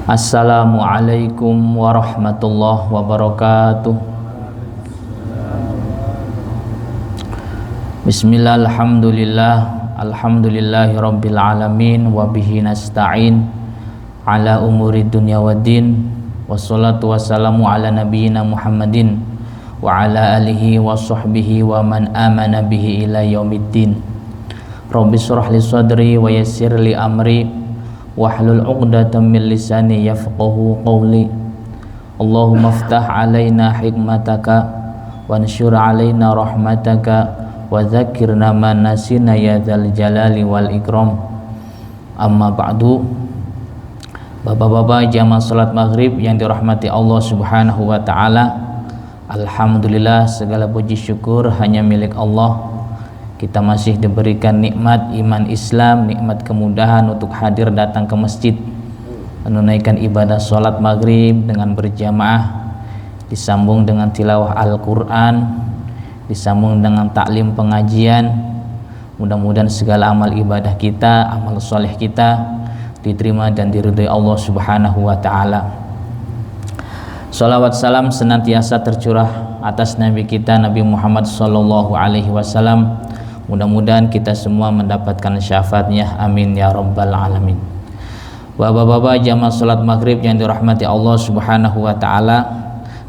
Assalamualaikum warahmatullahi wabarakatuh. Bismillah, alhamdulillah, alhamdulillahi rabbil alamin, wabihi nasta'in ala umuri dunya waddin, wassalatu wassalamu ala nabiyyina Muhammadin wa ala alihi wa sahbihi wa man amana bihi ila yaumiddin. Rabbi shrah li sadri wa yassir li amri wahlul 'uqdatam min lisani yafqahu qawli. Allahumma iftah 'alaina hikmataka wanshur 'alaina rahmataka wa dzakirna ma nasina ya dzal jalali wal ikram. Amma ba'du. Bapak-bapak jamaah salat maghrib yang dirahmati Allah Subhanahu wa taala, alhamdulillah segala puji syukur hanya milik Allah. Kita masih diberikan nikmat iman Islam, nikmat kemudahan untuk hadir datang ke masjid, menunaikan ibadah sholat maghrib dengan berjamaah, disambung dengan tilawah Al-Quran, disambung dengan taklim pengajian. Mudah-mudahan segala amal ibadah kita, amal soleh kita diterima dan diridhai Allah Subhanahu wa ta'ala. Salawat salam senantiasa tercurah atas Nabi kita Nabi Muhammad sallallahu alaihi wasallam. Mudah-mudahan kita semua mendapatkan syafaatnya, amin ya rabbal alamin. Bapak-bapak jamaah salat maghrib yang dirahmati Allah Subhanahu wa ta'ala,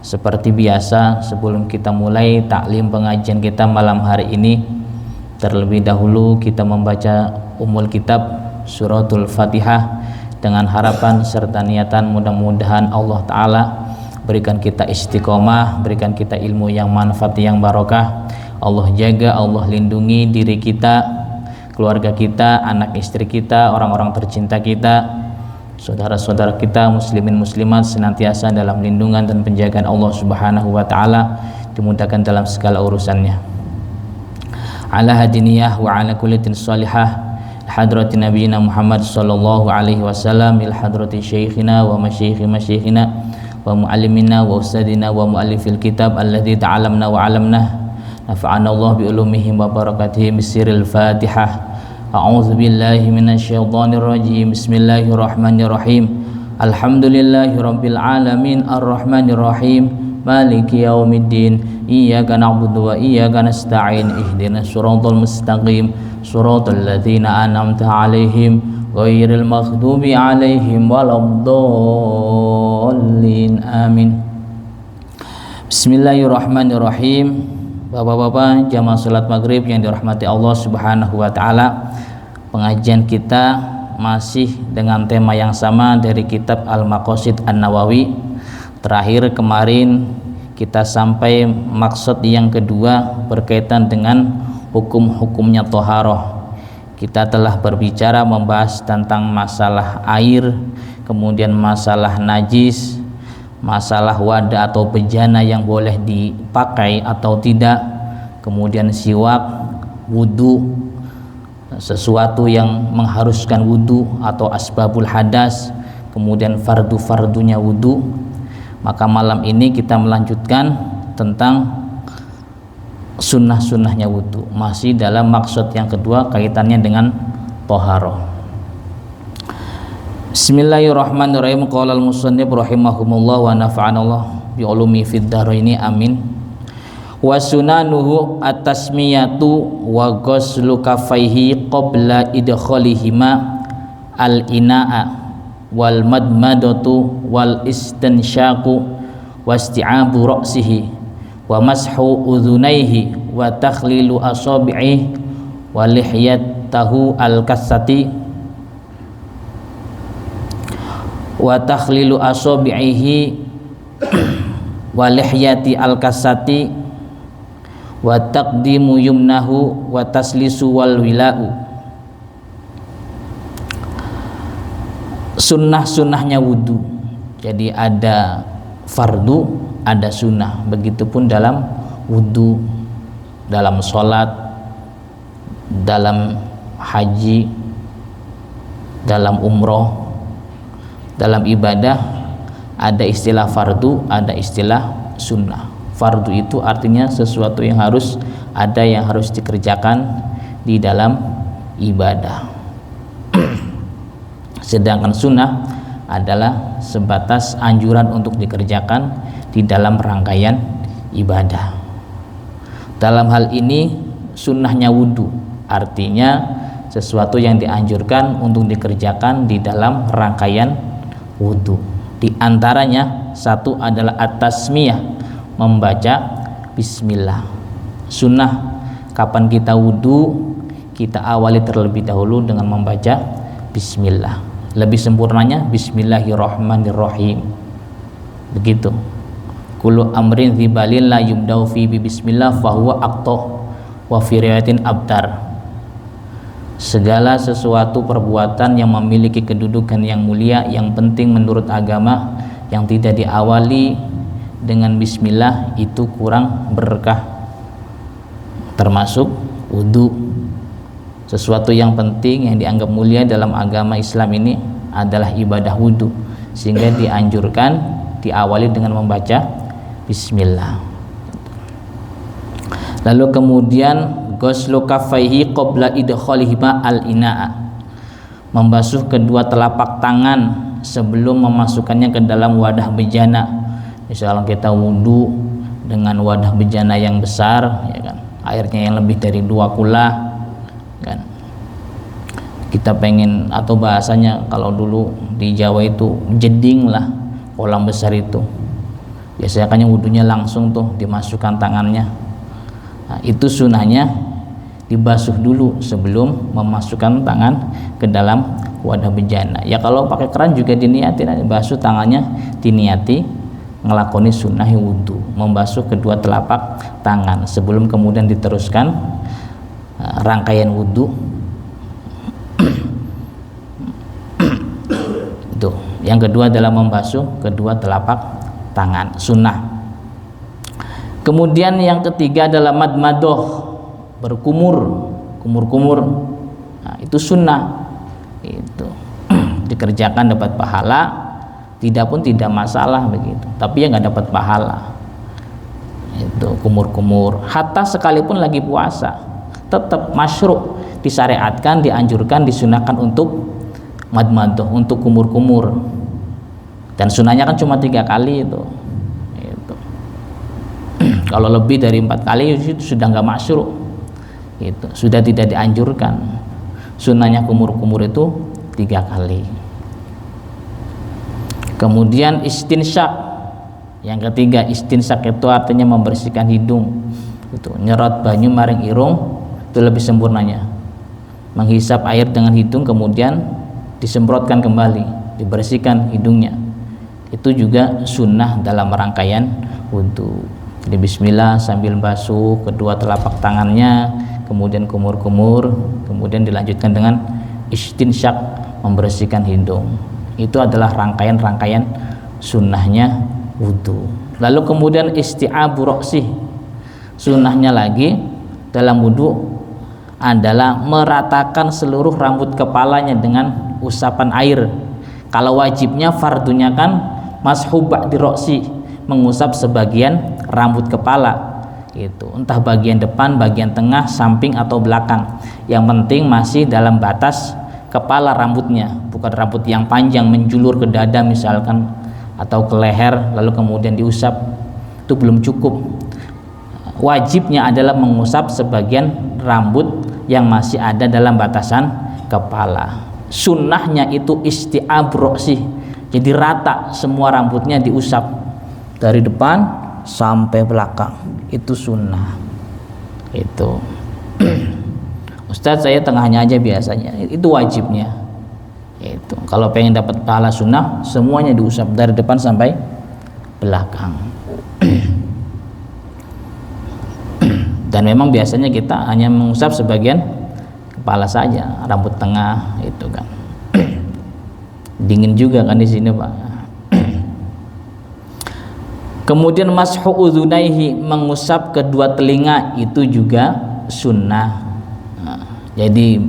seperti biasa sebelum kita mulai taklim pengajian kita malam hari ini, terlebih dahulu kita membaca umul kitab suratul Fatihah dengan harapan serta niatan mudah-mudahan Allah ta'ala berikan kita istiqomah, berikan kita ilmu yang manfaat, yang barokah. Allah jaga, Allah lindungi diri kita, keluarga kita, anak istri kita, orang-orang tercinta kita, saudara-saudara kita, muslimin muslimat senantiasa dalam lindungan dan penjagaan Allah Subhanahu wa ta'ala, dimudahkan dalam segala urusannya. Ala hadiniyah wa ala kullatin salihah hadrati nabiyina Muhammad sallallahu alaihi wasallam, il hadrati syekhina wa masyayikhi masyayikhina wa muallimina wa ustadina wa muallifil kitab alladzi ta'alamna wa alamna. Nafa'ana Allah bi ulumihim wa barakatihi bisiril Fatihah. A'udzu billahi minasyaitonir rajim. Bismillahirrahmanirrahim. Alhamdulillahirabbil alamin arrahmanir rahim maliki yaumiddin. Iyyaka na'budu wa iyyaka nasta'in. Ihdinas siratal mustaqim. Siratal ladzina an'amta 'alaihim ghairil maghdubi 'alaihim waladdallin. Amin. Bismillahirrahmanirrahim. Bapak-bapak jamaah salat maghrib yang dirahmati Allah Subhanahu wa ta'ala, pengajian kita masih dengan tema yang sama dari kitab Al-Maqasid An-Nawawi. Terakhir kemarin kita sampai maksud yang kedua berkaitan dengan hukum-hukumnya toharoh. Kita telah berbicara membahas tentang masalah air, kemudian masalah najis, masalah wadah atau bejana yang boleh dipakai atau tidak, kemudian siwak, wudu, sesuatu yang mengharuskan wudu atau asbabul hadas, kemudian fardu-fardunya wudu. Maka malam ini kita melanjutkan tentang sunnah-sunnahnya wudu, masih dalam maksud yang kedua kaitannya dengan toharoh. Bismillahirrahmanirrahim. Qala al-musannif rahimahumullah wa nafa'anallah bi ulumi fid dharaini amin. Wa sunanuhu at-tasmiyatu wa ghuslu kaffaihi qabla idkhalihima al-ina'a wal madmadatu wal istinsyaqu wasti'abu ra'sihi wa mashu udhunaihi wa takhlilu asabi'i wa lihyatahu al-kassati wa takhlilu asabi'ihi wa lihyati al-kasati wa taqdimu yumnahu wa taslisu wal wila'u. Sunnah-sunnahnya wudu. Jadi ada fardu, ada sunnah. Begitupun dalam wudu, dalam sholat, dalam haji, dalam umroh, dalam ibadah ada istilah fardu, ada istilah sunnah. Fardu itu artinya sesuatu yang harus ada, yang harus dikerjakan di dalam ibadah. Sedangkan sunnah adalah sebatas anjuran untuk dikerjakan di dalam rangkaian ibadah. Dalam hal ini sunnahnya wudhu, artinya sesuatu yang dianjurkan untuk dikerjakan di dalam rangkaian wudhu. Di antaranya satu adalah at-tasmiyah, membaca bismillah. Sunnah kapan kita wudhu, kita awali terlebih dahulu dengan membaca bismillah. Lebih sempurnanya bismillahirrahmanirrahim. Begitu. Kullu amrin dzibalin la yubda'u fi bismillah fahuwa aqtah wa fi riwayatin abtar. Segala sesuatu perbuatan yang memiliki kedudukan yang mulia, yang penting menurut agama, yang tidak diawali dengan bismillah itu kurang berkah. Termasuk wudu. Sesuatu yang penting yang dianggap mulia dalam agama Islam ini adalah ibadah wudu, sehingga dianjurkan diawali dengan membaca bismillah. Lalu kemudian ghuslu kaffaihi qabla idkhalihima al-ina'a, membasuh kedua telapak tangan sebelum memasukkannya ke dalam wadah bejana. Misalnya kita wudu dengan wadah bejana yang besar, ya kan, airnya yang lebih dari 2 kula kan, kita pengen, atau bahasanya kalau dulu di Jawa itu jeding lah, kolam besar itu biasanya kan wudunya langsung tuh dimasukkan tangannya. Nah, itu sunahnya dibasuh dulu sebelum memasukkan tangan ke dalam wadah bejana. Ya kalau pakai keran juga diniati, basuh tangannya diniati ngelakoni sunnah wudu, membasuh kedua telapak tangan sebelum kemudian diteruskan rangkaian wudu. Itu yang kedua adalah membasuh kedua telapak tangan, sunnah. Kemudian yang ketiga adalah madmadoh, berkumur, kumur-kumur. Nah, itu sunnah. Itu dikerjakan dapat pahala, tidak pun tidak masalah begitu, tapi ya nggak dapat pahala. Itu kumur-kumur, hatta sekalipun lagi puasa tetap masyru', disyariatkan, dianjurkan, disunahkan untuk madmadoh, untuk kumur-kumur. Dan sunahnya kan cuma 3 kali itu. Kalau lebih dari 4 kali itu sudah nggak masyru', itu sudah tidak dianjurkan. Sunahnya kumur-kumur itu 3 kali. Kemudian istinsyak, yang ketiga istinsyak itu artinya membersihkan hidung. Itu nyerot banyu maring irung, itu lebih sempurnanya, menghisap air dengan hidung kemudian disemprotkan kembali, dibersihkan hidungnya. Itu juga sunnah dalam rangkaian wudu. Jadi bismillah sambil basuh kedua telapak tangannya, kemudian kumur-kumur, kemudian dilanjutkan dengan istinsyak, membersihkan hidung. Itu adalah rangkaian-rangkaian sunnahnya wudu. Lalu kemudian isti'abu ra'sih, sunnahnya lagi dalam wudu adalah meratakan seluruh rambut kepalanya dengan usapan air. Kalau wajibnya, fardunya kan mashu ba'di ra'si, mengusap sebagian rambut kepala. Itu entah bagian depan, bagian tengah, samping atau belakang. Yang penting masih dalam batas kepala rambutnya, bukan rambut yang panjang menjulur ke dada misalkan atau ke leher lalu kemudian diusap. Itu belum cukup. Wajibnya adalah mengusap sebagian rambut yang masih ada dalam batasan kepala. Sunnahnya itu isti'ab ra'si, jadi rata semua rambutnya diusap dari depan sampai belakang. Itu sunnah. Itu Ustadz, saya tengahnya aja biasanya. Itu wajibnya. Itu kalau pengen dapat pahala sunnah, semuanya diusap dari depan sampai belakang. Dan memang biasanya kita hanya mengusap sebagian kepala saja, rambut tengah itu kan. Dingin juga kan di sini, Pak. Kemudian mashu udhunaihi, mengusap kedua telinga, itu juga sunnah. Nah, jadi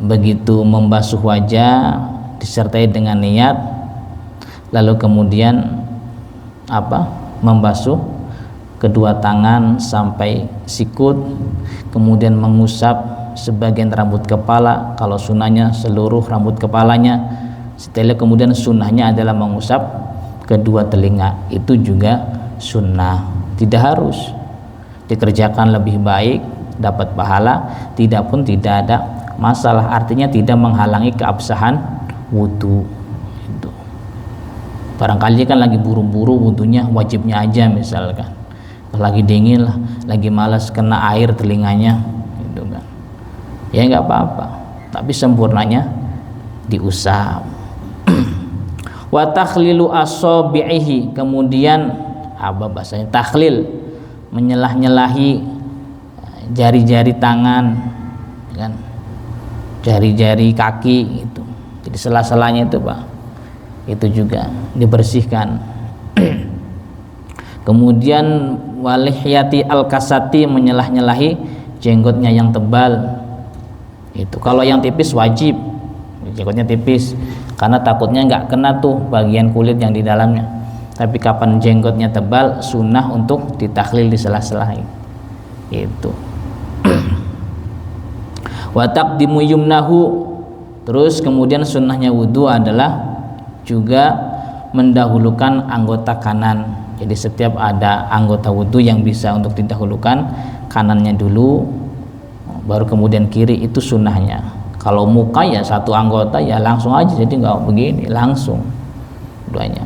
begitu membasuh wajah disertai dengan niat, lalu kemudian membasuh kedua tangan sampai sikut, kemudian mengusap sebagian rambut kepala, kalau sunahnya seluruh rambut kepalanya, Setelah kemudian sunnahnya adalah mengusap kedua telinga, itu juga sunnah. Tidak harus dikerjakan lebih baik dapat pahala, tidak pun tidak ada masalah. Artinya tidak menghalangi keabsahan wudu. Itu. Barangkali kan lagi buru-buru wudunya, wajibnya aja misalkan. Lagi dingin lah, lagi malas kena air telinganya, gitu kan. Ya nggak apa-apa, tapi sempurnanya diusap. Wa takhlilu asabihi, kemudian apa bahasanya, takhlil, menyelah-nyelahi jari-jari tangan, kan, jari-jari kaki itu. Jadi sela-selanya itu Pak, itu juga dibersihkan. Kemudian walihyati al-kasati, menyelah-nyelahi jenggotnya yang tebal. Itu kalau yang tipis wajib jenggotnya tipis, karena takutnya nggak kena tuh bagian kulit yang di dalamnya. Tapi kapan jenggotnya tebal, sunnah untuk ditakhlil di sela-sela itu. Wa taqdimu yumnahu, terus kemudian sunnahnya wudu adalah juga mendahulukan anggota kanan. Jadi setiap ada anggota wudu yang bisa untuk didahulukan, kanannya dulu baru kemudian kiri, itu sunnahnya. Kalau muka ya satu anggota ya langsung aja, jadi nggak begini, langsung duanya.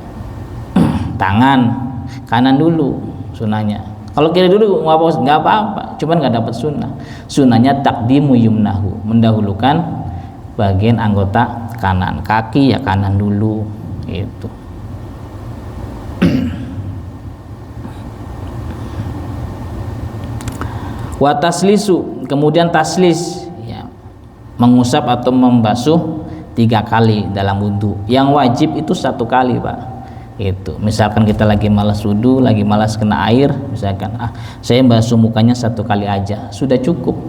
Tangan kanan dulu sunnahnya, kalau kiri dulu nggak apa-apa, cuman nggak dapat sunnah. Sunnahnya taqdimu yumnahu, mendahulukan bagian anggota kanan. Kaki ya kanan dulu itu. Wa taslisu, kemudian taslis ya, mengusap atau membasuh 3 kali dalam wudhu. Yang wajib itu 1 kali Pak. Itu misalkan kita lagi malas wudhu, lagi malas kena air, misalkan saya basuh mukanya 1 kali aja, sudah cukup.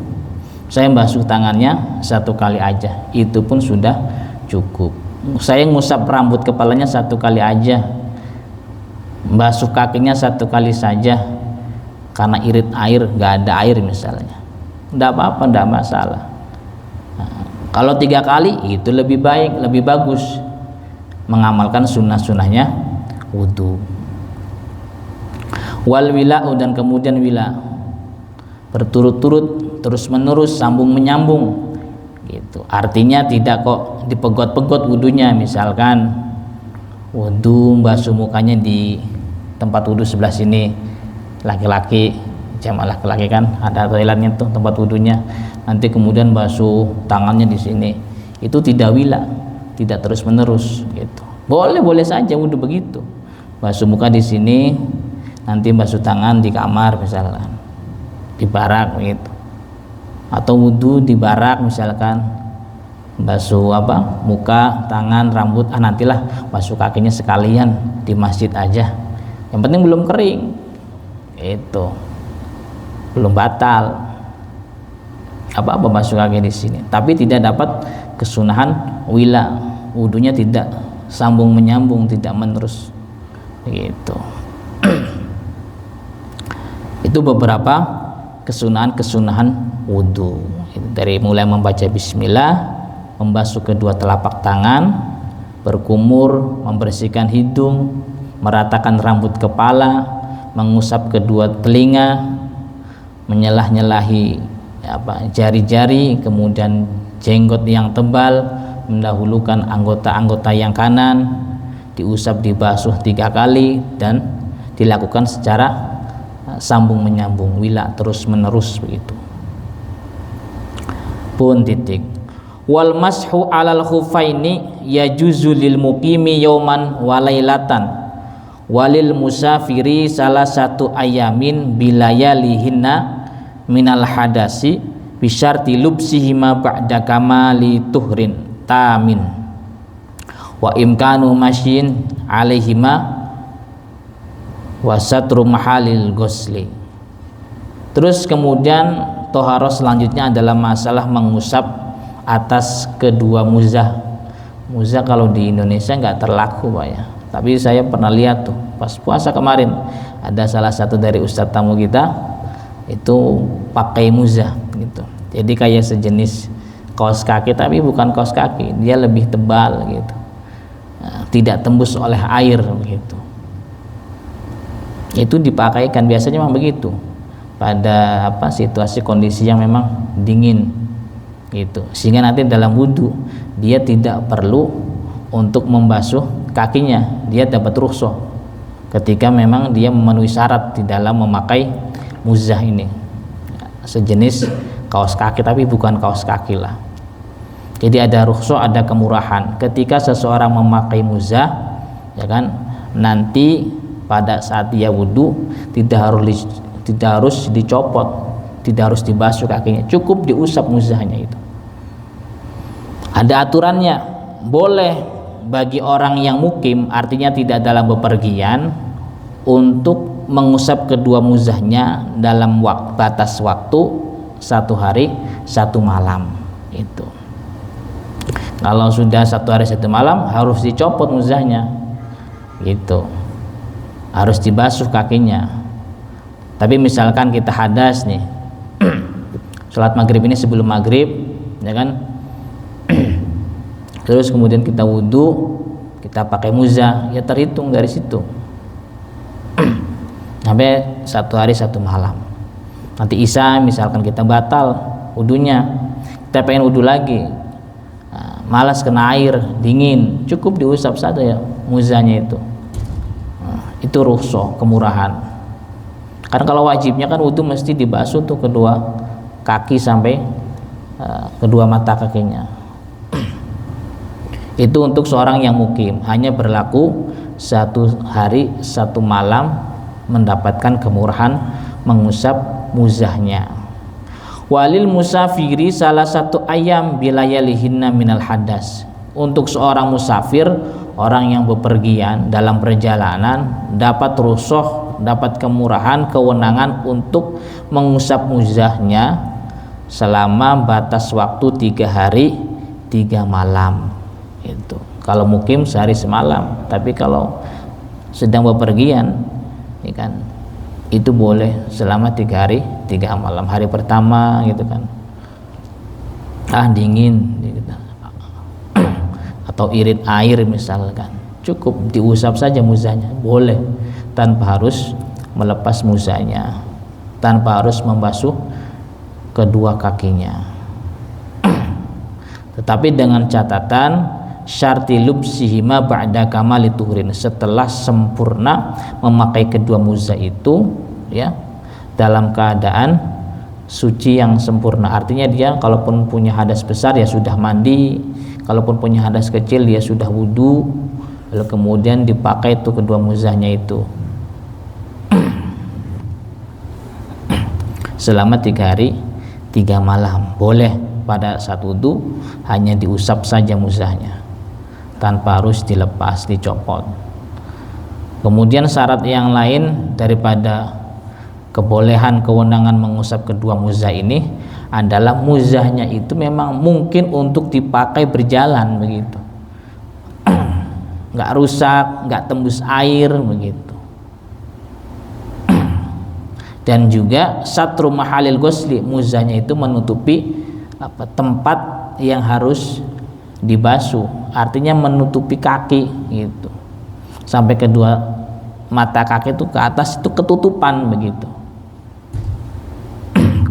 Saya basuh tangannya 1 kali aja, itu pun sudah cukup. Saya ngusap rambut kepalanya 1 kali aja, basuh kakinya 1 kali saja, karena irit air, nggak ada air misalnya, nggak apa-apa, nggak masalah. Kalau 3 kali itu lebih baik, lebih bagus, mengamalkan sunnah-sunnahnya wudu. Wal wila'u, dan kemudian wila, berturut-turut, terus menerus, sambung menyambung gitu. Artinya tidak kok dipegot-pegot wudunya. Misalkan wudu basuh mukanya di tempat wudu sebelah sini, laki-laki, jamaah laki-laki kan ada toiletnya tuh tempat wudunya, nanti kemudian basuh tangannya di sini, itu tidak wila, tidak terus menerus gitu. Boleh saja wudu begitu, basuh muka di sini, nanti basuh tangan di kamar misalkan, di barak gitu, atau wudu di barak misalkan, basuh muka, tangan, rambut, nantilah basuh kakinya sekalian di masjid aja, yang penting belum kering, itu belum batal apa-apa basuh kaki di sini, tapi tidak dapat kesunahan wila, wudunya tidak sambung menyambung, tidak menerus gitu. Itu beberapa kesunahan wudu, dari mulai membaca bismillah, membasuh kedua telapak tangan, berkumur, membersihkan hidung, meratakan rambut kepala, mengusap kedua telinga, menyelah-nyelahi jari-jari, kemudian jenggot yang tebal, mendahulukan anggota-anggota yang kanan, diusap dibasuh 3 kali, dan dilakukan secara sambung menyambung, wila, terus menerus begitu. Pun titik. Wal mashu alal khufaini yajuzu lil muqimi yauman walailatan walil musafiri salah 1 ayamin bilayalihinna minal hadasi bisyarti lubsihima ba'da kamali tuhrin tamin wa imkanu masyin alaihima wasatru mahalil ghusli. Terus kemudian toharoh selanjutnya adalah masalah mengusap atas kedua muzah. Muzah kalau di Indonesia nggak terlaku Pak ya, tapi saya pernah lihat tuh pas puasa kemarin, ada salah satu dari ustadz tamu kita itu pakai muzah gitu. Jadi kayak sejenis kaos kaki, tapi bukan kaos kaki, dia lebih tebal gitu. tidak tembus oleh air begitu. Itu dipakaikan biasanya memang begitu pada situasi kondisi yang memang dingin gitu, sehingga nanti dalam wudhu dia tidak perlu untuk membasuh kakinya, dia dapat rukhsah ketika memang dia memenuhi syarat di dalam memakai muzah ini, sejenis kaos kaki tapi bukan kaos kaki lah. Jadi ada rukhsah, ada kemurahan ketika seseorang memakai muzah, ya kan, nanti pada saat dia wudhu tidak harus dicopot, tidak harus dibasuh kakinya, cukup diusap muzahnya itu. Ada aturannya, boleh bagi orang yang mukim, artinya tidak dalam bepergian, untuk mengusap kedua muzahnya dalam batas waktu 1 hari 1 malam itu. Kalau sudah 1 hari 1 malam harus dicopot muzahnya gitu, harus dibasuh kakinya. Tapi misalkan kita hadas nih, sholat maghrib ini sebelum maghrib, ya kan, terus kemudian kita wudhu, kita pakai muzah, ya terhitung dari situ sampai 1 hari 1 malam. Nanti isya misalkan kita batal wudhunya, kita pengen wudhu lagi, malas kena air dingin, cukup diusap saja ya muzahnya itu. Itu rukhsah, kemurahan. Karena kalau wajibnya kan wudhu mesti dibasuh tuh kedua kaki sampai kedua mata kakinya. Itu untuk seorang yang mukim, hanya berlaku 1 hari 1 malam mendapatkan kemurahan mengusap muzahnya. Walil musafiri salah 1 ayam bilayalihinna minal hadas. Untuk seorang musafir, orang yang bepergian dalam perjalanan, dapat rukhsah, dapat kemurahan, kewenangan untuk mengusap muzahnya selama batas waktu 3 hari 3 malam itu. Kalau mukim sehari semalam, tapi kalau sedang bepergian, ya kan, itu boleh selama 3 hari 3 malam. Hari pertama gitu kan, dingin gitu, atau irit air misalkan, cukup diusap saja muzahnya, boleh, tanpa harus melepas muzahnya, tanpa harus membasuh kedua kakinya. Tetapi dengan catatan syarti lubsihima ba'da kamali tuhrin, setelah sempurna memakai kedua muzah itu, ya, dalam keadaan suci yang sempurna. Artinya dia kalaupun punya hadas besar ya sudah mandi, kalaupun punya hadas kecil dia sudah wudhu, lalu kemudian dipakai itu kedua muzahnya itu selama 3 hari 3 malam. Boleh pada saat wudhu hanya diusap saja muzahnya, tanpa harus dilepas, dicopot. Kemudian syarat yang lain daripada kebolehan kewenangan mengusap kedua muzah ini adalah muzahnya itu memang mungkin untuk dipakai berjalan begitu, nggak rusak, nggak tembus air begitu. Dan juga satru mahalil ghusli, muzahnya itu menutupi tempat yang harus dibasuh, artinya menutupi kaki gitu, sampai kedua mata kaki itu ke atas itu ketutupan begitu.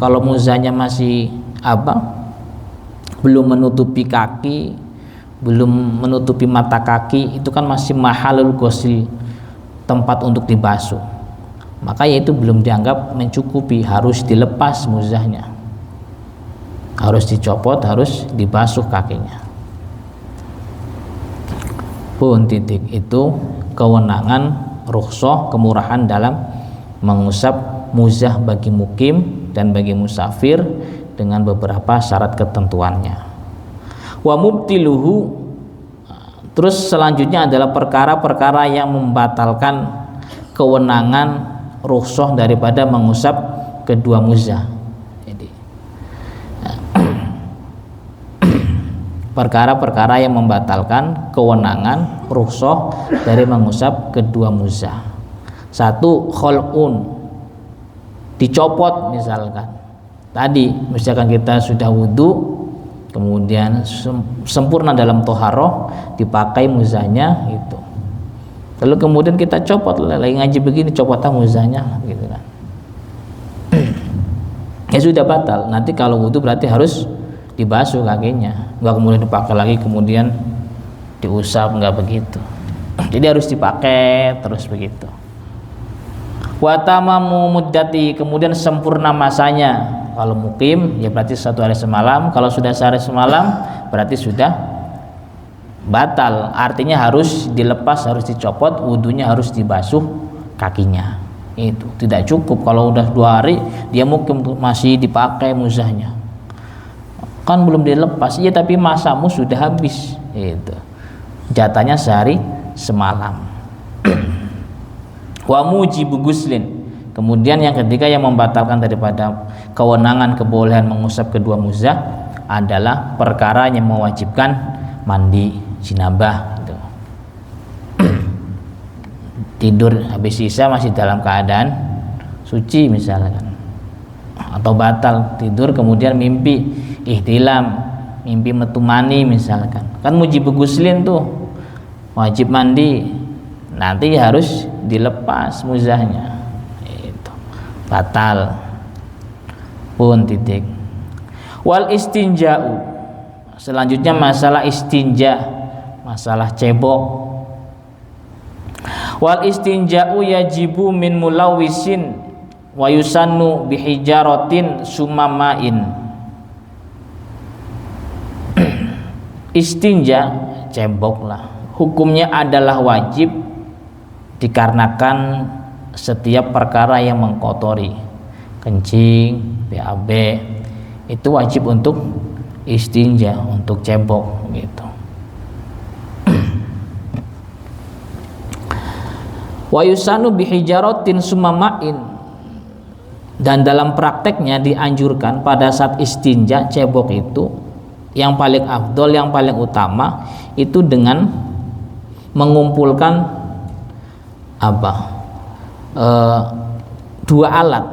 Kalau muzahnya masih belum menutupi kaki, belum menutupi mata kaki, itu kan masih mahalul ghusli, tempat untuk dibasuh, maka ya itu belum dianggap mencukupi, harus dilepas muzahnya, harus dicopot, harus dibasuh kakinya pun. Titik itu kewenangan rukhsah, kemurahan dalam mengusap muzah bagi mukim dan bagi musafir dengan beberapa syarat ketentuannya. Wa mubtiluhu, terus selanjutnya adalah perkara-perkara yang membatalkan kewenangan rukhsah daripada mengusap kedua muzah. Jadi perkara-perkara yang membatalkan kewenangan rukhsah dari mengusap kedua muzah. 1, khol'un, dicopot misalkan. Tadi misalkan kita sudah wudhu, kemudian sempurna dalam toharoh, dipakai muzahnya gitu. Lalu kemudian kita copot, lagi ngaji begini copot muzahnya gitu kan. Ya sudah batal. Nanti kalau wudu berarti harus dibasuh kakinya, nggak kemudian dipakai lagi kemudian diusap, nggak begitu. Jadi harus dipakai terus begitu. Wa tamamu muddati, kemudian sempurna masanya. Kalau mukim ya berarti 1 hari semalam, kalau sudah sehari semalam berarti sudah batal, artinya harus dilepas, harus dicopot, wudunya harus dibasuh kakinya. Itu tidak cukup kalau udah 2 hari dia mukim masih dipakai muzahnya, kan belum dilepas. Iya, tapi masamu sudah habis, itu jatahnya sehari semalam. Wa mujibu guslin, kemudian yang ketiga yang membatalkan daripada kewenangan kebolehan mengusap kedua muzah adalah perkara yang mewajibkan mandi jinabah gitu. Tidur habis isya masih dalam keadaan suci misalkan, atau batal tidur kemudian mimpi ihtilam, mimpi metu mani misalkan, kan mujibu guslin tuh wajib mandi, nanti harus dilepas muzahnya, itu batal pun titik. Wal istinja'u, selanjutnya masalah istinja, masalah cebok. Wal istinja'u yajibu min mulawisin wa yusannu bihijaratin sumamain. Istinja, ceboklah, hukumnya adalah wajib dikarenakan setiap perkara yang mengkotori, kencing, BAB, itu wajib untuk istinja, untuk cebok gitu. Wa yusanu bihijaratin sumamain, dan dalam prakteknya dianjurkan pada saat istinja cebok itu yang paling afdol, yang paling utama itu dengan mengumpulkan dua alat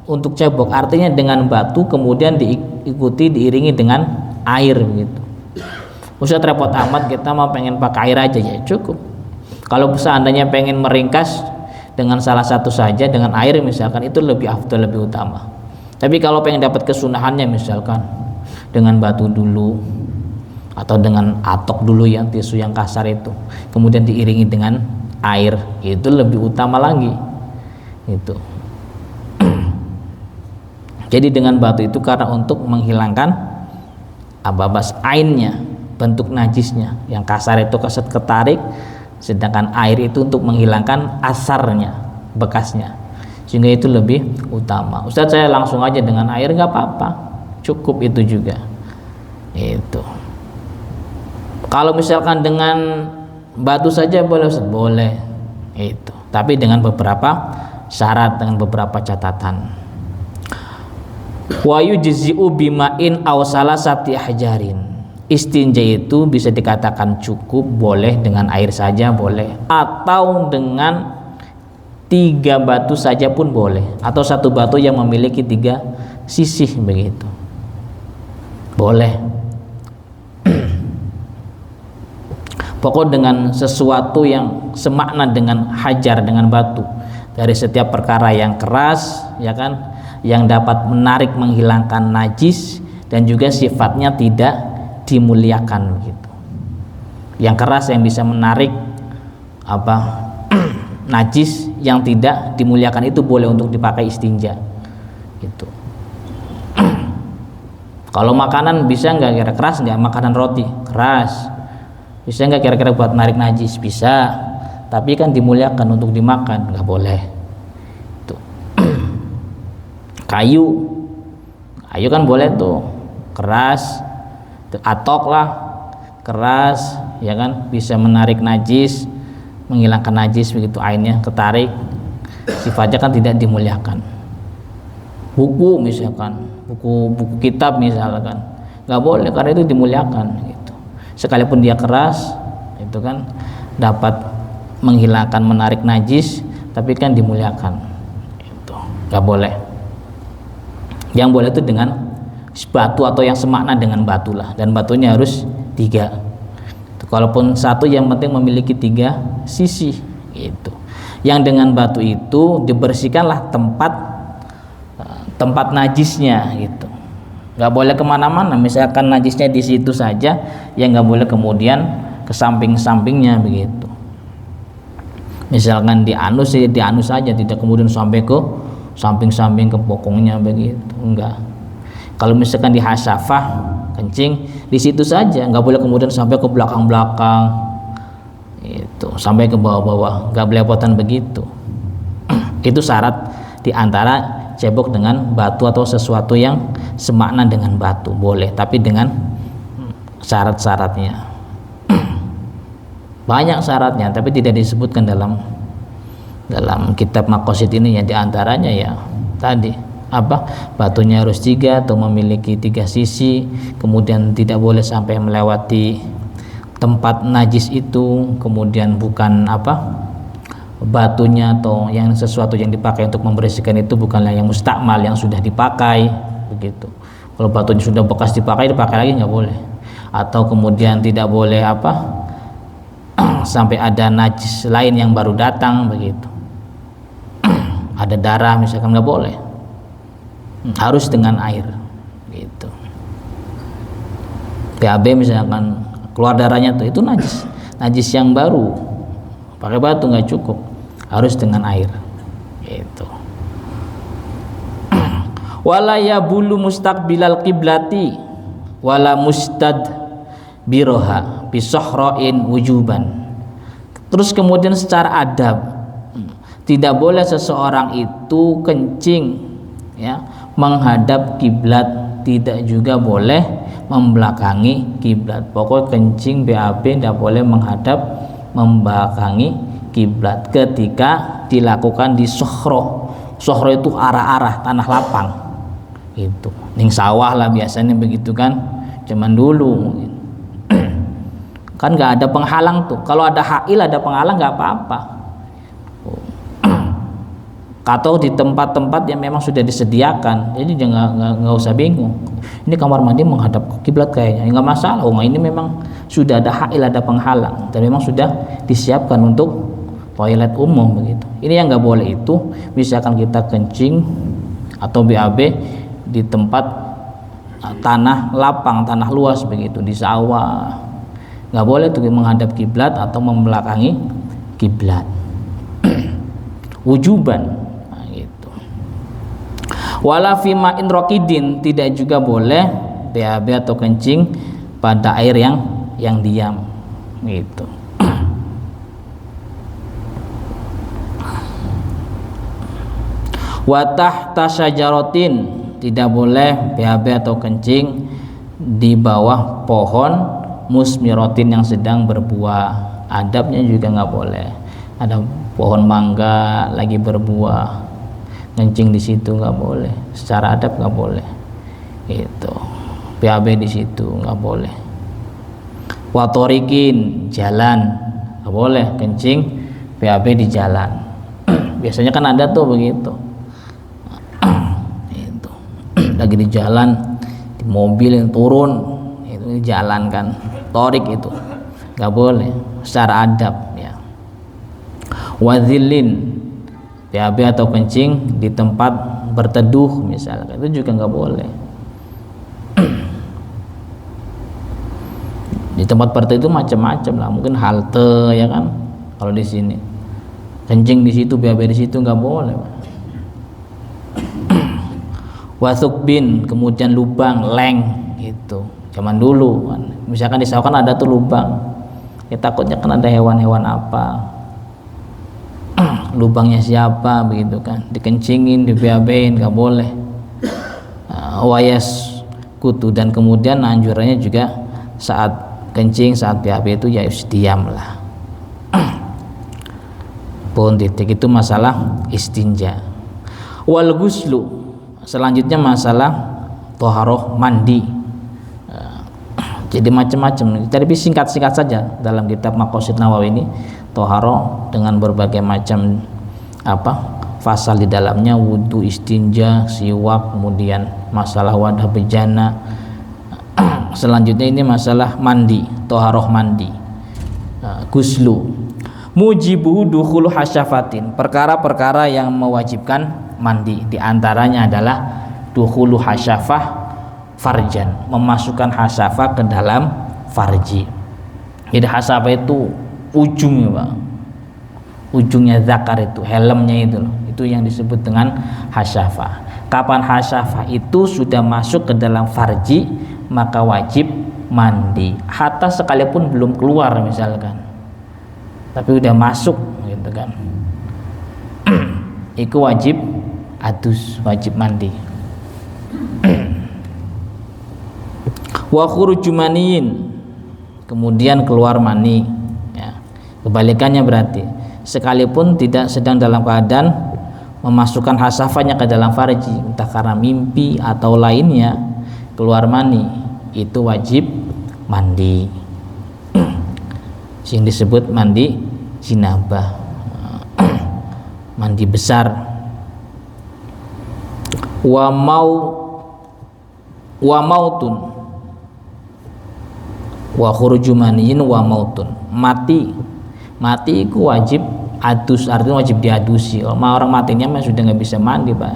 untuk cebok, artinya dengan batu kemudian diiringi dengan air gitu. Usah repot amat, kita mau pengen pakai air aja ya cukup. Kalau seandainya pengen meringkas dengan salah satu saja, dengan air misalkan, itu lebih afdal, lebih utama. Tapi kalau pengen dapat kesunahannya misalkan dengan batu dulu atau dengan atok dulu, yang tisu yang kasar itu, kemudian diiringi dengan air, itu lebih utama lagi itu. Jadi dengan batu itu karena untuk menghilangkan ababas ainnya, bentuk najisnya, yang kasar itu keset ketarik, sedangkan air itu untuk menghilangkan asarnya, bekasnya, sehingga itu lebih utama. Ustadz, saya langsung aja dengan air, nggak apa-apa, cukup itu juga. Itu kalau misalkan dengan batu saja boleh Ustadz, boleh itu, tapi dengan beberapa syarat, dengan beberapa catatan. Wa yujzi'u bima'in aw salasati ahjarin, istinja itu bisa dikatakan cukup, boleh dengan air saja boleh, atau dengan 3 batu saja pun boleh, atau 1 batu yang memiliki 3 sisi begitu, boleh. Pokok dengan sesuatu yang semakna dengan hajar, dengan batu, dari setiap perkara yang keras, ya kan, yang dapat menarik, menghilangkan najis, dan juga sifatnya tidak dimuliakan gitu. Yang keras yang bisa menarik najis yang tidak dimuliakan, itu boleh untuk dipakai istinja gitu. Kalau makanan bisa nggak kira keras nggak? Makanan roti keras bisa nggak kira-kira buat narik najis? Bisa, tapi kan dimuliakan untuk dimakan, nggak boleh tuh. kayu kan boleh tuh, keras, atok lah keras, ya kan, bisa menarik najis, menghilangkan najis begitu, ainnya ketarik, sifatnya kan tidak dimuliakan. Buku misalkan, buku kitab misalkan, nggak boleh karena itu dimuliakan gitu. Sekalipun dia keras, itu kan dapat menghilangkan, menarik najis, tapi kan dimuliakan, itu nggak boleh. Yang boleh itu dengan batu atau yang semakna dengan batu lah, dan batunya harus 3. Kalaupun satu yang penting memiliki 3 sisi gitu. Yang dengan batu itu dibersihkanlah tempat najisnya gitu. Nggak boleh kemana-mana, misalkan najisnya di situ saja, ya nggak boleh kemudian ke samping-sampingnya begitu. Misalkan di anus, ya di anus saja, tidak kemudian sampai ke samping-samping ke bokongnya begitu, enggak. Kalau misalkan di hasafah kencing di situ saja, nggak boleh kemudian sampai ke belakang-belakang itu, sampai ke bawah-bawah, nggak belepotan begitu. Itu syarat diantara cebok dengan batu atau sesuatu yang semakna dengan batu, boleh, tapi dengan syarat-syaratnya. Banyak syaratnya, tapi tidak disebutkan dalam kitab maqasid ini. Ya diantaranya ya tadi batunya harus 3 atau memiliki 3 sisi, kemudian tidak boleh sampai melewati tempat najis itu, kemudian bukan batunya atau yang sesuatu yang dipakai untuk membersihkan itu bukanlah yang mustakmal, yang sudah dipakai begitu. Kalau batunya sudah bekas dipakai lagi nggak boleh. Atau kemudian tidak boleh sampai ada najis lain yang baru datang begitu. Ada darah misalkan, nggak boleh, harus dengan air gitu. BAB misalkan keluar darahnya itu najis yang baru, pakai batu nggak cukup, harus dengan air gitu. Wala yabulu mustaqbilal qiblati wala mustadbiroha bisohroin wujuban. Terus kemudian secara adab, tidak boleh seseorang itu kencing ya menghadap kiblat, tidak juga boleh membelakangi kiblat. Pokok kencing BAB tidak boleh membelakangi kiblat ketika dilakukan di sohro. Sohro itu arah-arah tanah lapang itu, ning sawah lah biasanya begitu kan, zaman dulu kan nggak ada penghalang tuh. Kalau ada hail, ada penghalang nggak apa-apa. Atau di tempat-tempat yang memang sudah disediakan, jadi jangan nggak usah bingung. Ini kamar mandi menghadap kiblat kayaknya, nggak masalah. Ini memang sudah ada hail, ada penghalang, dan memang sudah disiapkan untuk toilet umum begitu. Ini yang nggak boleh itu, misalkan kita kencing atau BAB di tempat tanah lapang, tanah luas begitu, di sawah, nggak boleh tuh menghadap kiblat atau membelakangi kiblat. Wujuban gitu. Wala fima inrokidin, tidak juga boleh BAB atau kencing pada air yang diam gitu. Watah tasyajarotin, tidak boleh BAB atau kencing di bawah pohon musmirotin yang sedang berbuah. Adabnya juga nggak boleh. Ada pohon mangga lagi berbuah, kencing di situ nggak boleh. Secara adab nggak boleh. Itu BAB di situ nggak boleh. Watorikin, jalan nggak boleh kencing BAB di jalan. Biasanya kan ada tuh begitu. Lagi di jalan, di mobil yang turun itu jalan kan, torik itu nggak boleh secara adab ya. Wazilin, BAB atau kencing di tempat berteduh misalnya, itu juga nggak boleh. Di tempat berteduh macam-macam lah, mungkin halte ya kan, kalau di sini kencing di situ, BAB di situ nggak boleh. Wasukbin, kemudian lubang, leng gitu. Zaman dulu kan, misalkan di sawah kan ada tuh lubang, ya takutnya kan ada hewan-hewan apa, lubangnya siapa begitu kan, dikencingin, di BAB-in nggak boleh. Wayas kutu, dan kemudian anjurannya juga saat kencing, saat BAB itu ya diam lah. Pun titik itu masalah istinja. Wal guslu, selanjutnya masalah toharoh, mandi. Jadi macam-macam. Tapi singkat-singkat saja dalam kitab Maqasid Nawawi ini, toharoh dengan berbagai macam fasal di dalamnya wudu, istinja, siwak, kemudian masalah wadah bejana. Selanjutnya ini masalah mandi, toharoh mandi, guslu. Mujibu dukhulu hasyafatin, perkara-perkara yang mewajibkan mandi, di antaranya adalah dukhulu hasyafah farjan, memasukkan hasyafah ke dalam farji. Jadi hasyafah itu ujungnya, Pak, ujungnya zakar itu, helmnya itu loh, itu yang disebut dengan hasyafah. Kapan hasyafah itu sudah masuk ke dalam farji, maka wajib mandi. Hatta sekalipun belum keluar misalkan, tapi udah masuk gitu kan, itu wajib adus, wajib mandi. Wa khuruju maniyin, kemudian keluar mani ya. Kebalikannya berarti sekalipun tidak sedang dalam keadaan memasukkan hasyafahnya ke dalam farji, entah karena mimpi atau lainnya, keluar mani, itu wajib mandi. Yang disebut mandi jinabah, mandi besar. Wa mautun, wa khuruju maniyin wa mautun, mati itu wajib adus, artinya wajib diadusi. Orang matinya mah sudah nggak bisa mandi, Pak.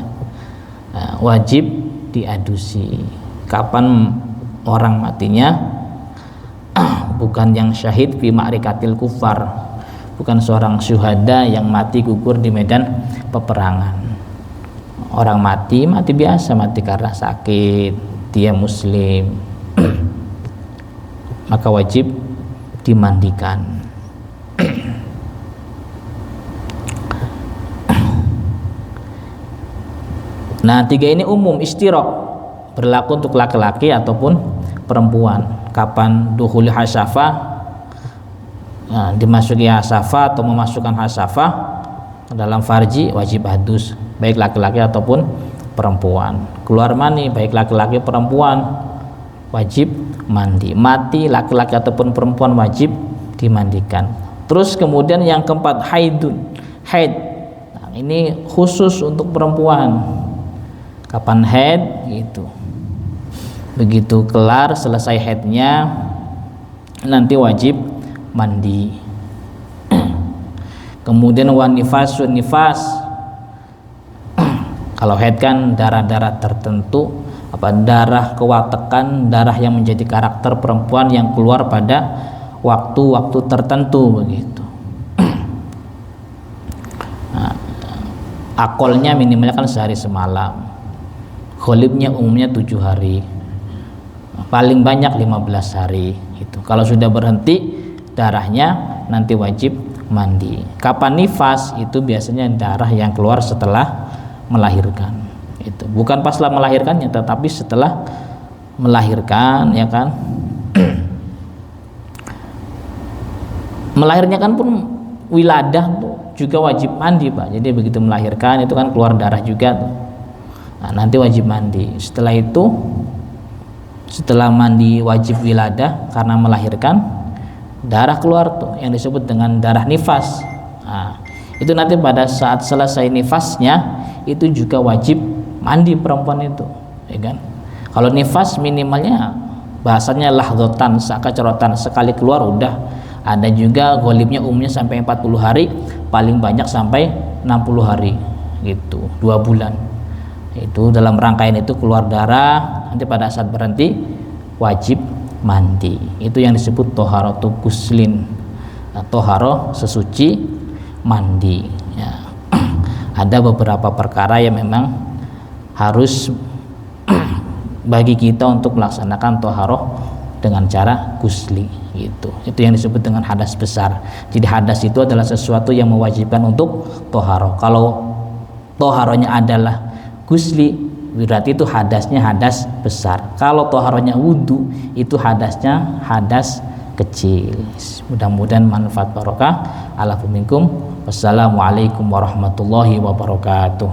Nah, wajib diadusi. Kapan orang matinya? Bukan yang syahid fi ma'rikatil kufar, bukan seorang syuhada yang mati gugur di medan peperangan. Orang mati biasa, mati karena sakit, dia muslim, maka wajib dimandikan. Nah, tiga ini umum, istirok, berlaku untuk laki-laki ataupun perempuan. Kapan dukhuli hasyafah, nah, dimasuki hasyafah atau memasukkan hasyafah ke dalam farji, wajib adus, baik laki-laki ataupun perempuan. Keluar mani, baik laki-laki perempuan, wajib mandi. Mati laki-laki ataupun perempuan, wajib dimandikan. Terus kemudian yang keempat, haid. Nah, ini khusus untuk perempuan. Kapan haid gitu, begitu kelar selesai haidnya, nanti wajib mandi. Kemudian nifas, kalau haid kan darah-darah tertentu, darah kewatekan, darah yang menjadi karakter perempuan yang keluar pada waktu-waktu tertentu begitu. Nah, akolnya minimalnya kan sehari semalam, kholibnya umumnya 7 hari, paling banyak 15 hari itu. Kalau sudah berhenti darahnya, nanti wajib mandi. Kapan nifas? Itu biasanya darah yang keluar setelah melahirkan. Itu bukan pas setelah melahirkannya, tetapi setelah melahirkan, ya kan. Melahirnya kan pun wiladah tuh juga wajib mandi, Pak. Jadi begitu melahirkan itu kan keluar darah juga tuh. Nah, nanti wajib mandi. Setelah itu, setelah mandi wajib wiladah karena melahirkan, darah keluar tuh yang disebut dengan darah nifas. Nah, itu nanti pada saat selesai nifasnya itu juga wajib mandi perempuan itu, ya kan. Kalau nifas minimalnya bahasanya lahdotan, sakacorotan, sekali keluar udah. Ada juga golibnya umumnya sampai 40 hari, paling banyak sampai 60 hari gitu, 2 bulan. Itu dalam rangkaian itu keluar darah, nanti pada saat berhenti wajib mandi. Itu yang disebut toharotu guslin, toharoh sesuci mandi ya. Ada beberapa perkara yang memang harus bagi kita untuk melaksanakan toharoh dengan cara gusli gitu. Itu yang disebut dengan hadas besar. Jadi hadas itu adalah sesuatu yang mewajibkan untuk toharoh. Kalau toharohnya adalah gusli, berarti itu hadasnya hadas besar. Kalau toharohnya wudhu, itu hadasnya hadas kecil. Mudah-mudahan manfaat barokah. Ala minkum. Wassalamualaikum warahmatullahi wabarakatuh.